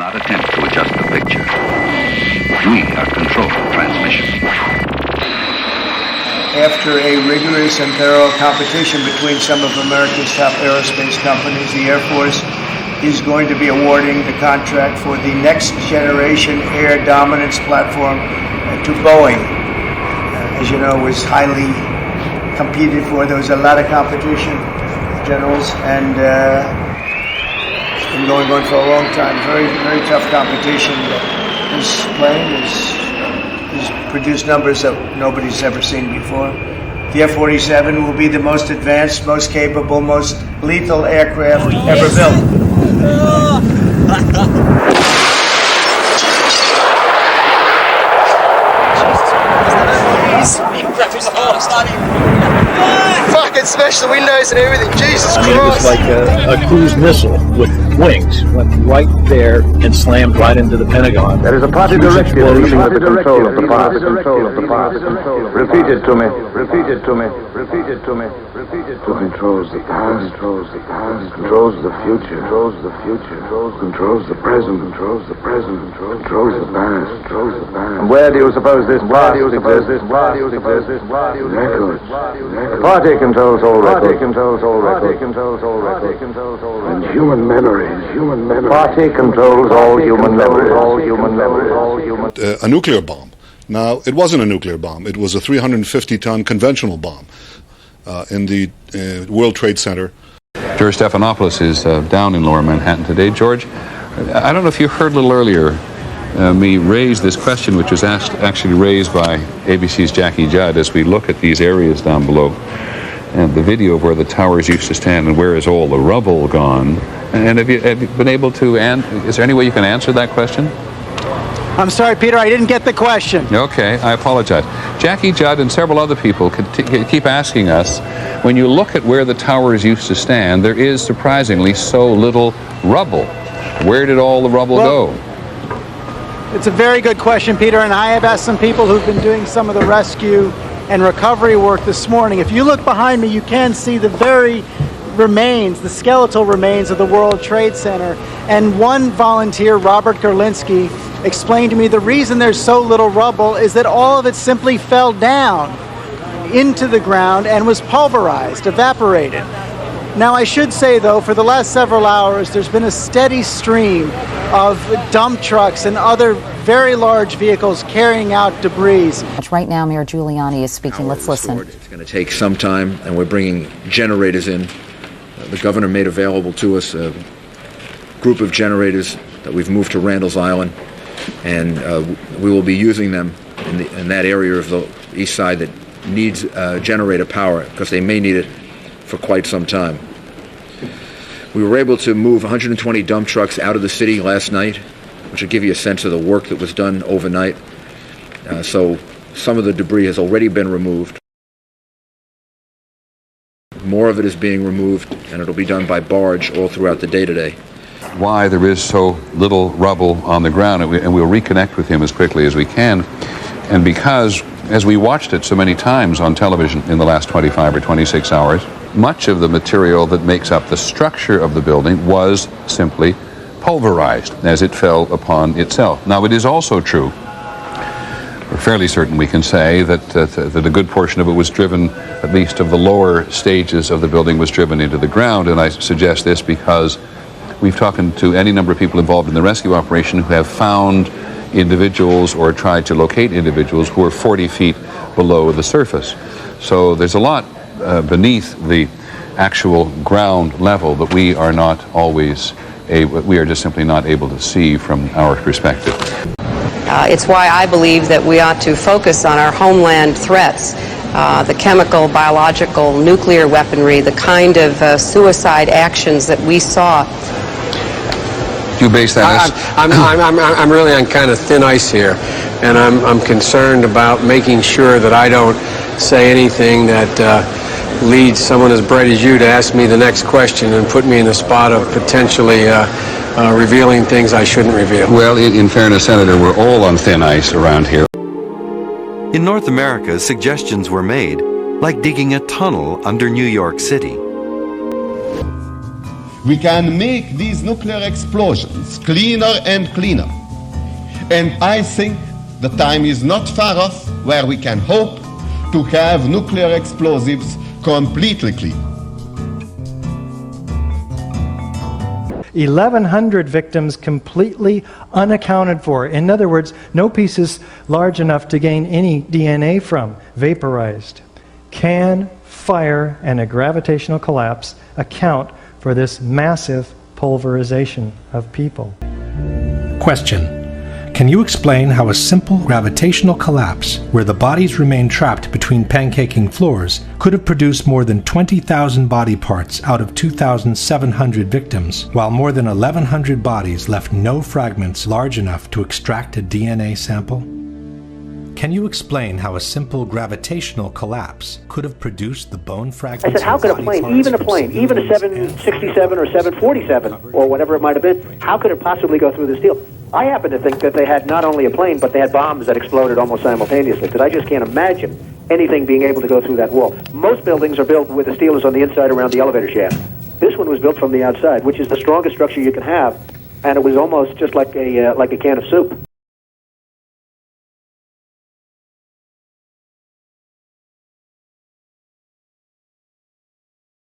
not attempt to adjust the picture. We are controlling transmission. After a rigorous and thorough competition between some of America's top aerospace companies, the Air Force is going to be awarding the contract for the next generation air dominance platform to Boeing. As you know, it was highly competed for. There was a lot of competition, generals, and it's been going on for a long time. Very, very tough competition. This plane has produced numbers that nobody's ever seen before. The F-47 will be the most advanced, most capable, most lethal aircraft ever built. Fucking smash the windows and everything. Jesus Christ. It was like a cruise missile with wings. Went right there and slammed right into the Pentagon. There is a party directive dealing with the control of the past. Repeat it to me. Repeat it to me. Repeat it to me. Repeat it to me. Controls the past. Controls the past. Controls the future. Controls the future. Controls the present. Controls the present. Controls the past. Controls the past. And where do you suppose this past exists? Records. Party controls all records. Party controls all records. Party controls all records. And human memories. Human memories. Party controls all human memories. All human memories. All human. A nuclear bomb. Now, it wasn't a nuclear bomb. It was a 350-ton conventional bomb in the World Trade Center. George Stephanopoulos is down in Lower Manhattan today. George, I don't know if you heard a little earlier me raise this question, which was actually raised by ABC's Jackie Judd as we look at these areas down below and the video of where the towers used to stand and where is all the rubble gone. And have you been able to, is there any way you can answer that question? I'm sorry, Peter, I didn't get the question. Okay, I apologize. Jackie Judd and several other people keep asking us, when you look at where the towers used to stand, there is surprisingly so little rubble. Where did all the rubble go? It's a very good question, Peter, and I have asked some people who've been doing some of the rescue and recovery work this morning. If you look behind me, you can see the very remains, the skeletal remains of the World Trade Center. And one volunteer, Robert Gerlinski, explained to me the reason there's so little rubble is that all of it simply fell down into the ground and was pulverized, evaporated. Now, I should say, though, for the last several hours, there's been a steady stream of dump trucks and other very large vehicles carrying out debris. Right now, Mayor Giuliani is speaking. Let's listen. It's going to take some time, and we're bringing generators in. The governor made available to us a group of generators that we've moved to Randall's Island, and we will be using them in that area of the east side that needs generator power, because they may need it for quite some time. We were able to move 120 dump trucks out of the city last night, which will give you a sense of the work that was done overnight. So some of the debris has already been removed. More of it is being removed, and it'll be done by barge all throughout the day today. Why there is so little rubble on the ground, and we'll reconnect with him as quickly as we can. And because, as we watched it so many times on television in the last 25 or 26 hours, much of the material that makes up the structure of the building was simply pulverized as it fell upon itself. Now, it is also true, we're fairly certain we can say, that a good portion of it was driven, at least of the lower stages of the building, was driven into the ground. And I suggest this because we've talked to any number of people involved in the rescue operation who have found individuals or tried to locate individuals who are 40 feet below the surface. So there's a lot beneath the actual ground level that we are not always we are just simply not able to see from our perspective. It's why I believe that we ought to focus on our homeland threats, the chemical, biological, nuclear weaponry, the kind of suicide actions that we saw. You base that? I'm really on kind of thin ice here, and I'm concerned about making sure that I don't say anything that leads someone as bright as you to ask me the next question and put me in the spot of potentially revealing things I shouldn't reveal. Well, in fairness, Senator, we're all on thin ice around here. In North America, suggestions were made, like digging a tunnel under New York City. we can make these nuclear explosions cleaner and cleaner. And I think the time is not far off where we can hope to have nuclear explosives completely clean. 1,100 victims completely unaccounted for. In other words, no pieces large enough to gain any DNA from, vaporized. Can fire and a gravitational collapse account for this massive pulverization of people? Question. Can you explain how a simple gravitational collapse, where the bodies remain trapped between pancaking floors, could have produced more than 20,000 body parts out of 2,700 victims, while more than 1,100 bodies left no fragments large enough to extract a DNA sample? Can you explain how a simple gravitational collapse could have produced the bone fragments? I said, how could a plane, even a 767 or 747 or whatever it might have been, how could it possibly go through this steel? I happen to think that they had not only a plane, but they had bombs that exploded almost simultaneously, because I just can't imagine anything being able to go through that wall. Most buildings are built with the steel is on the inside around the elevator shaft. This one was built from the outside, which is the strongest structure you can have, and it was almost just like a can of soup.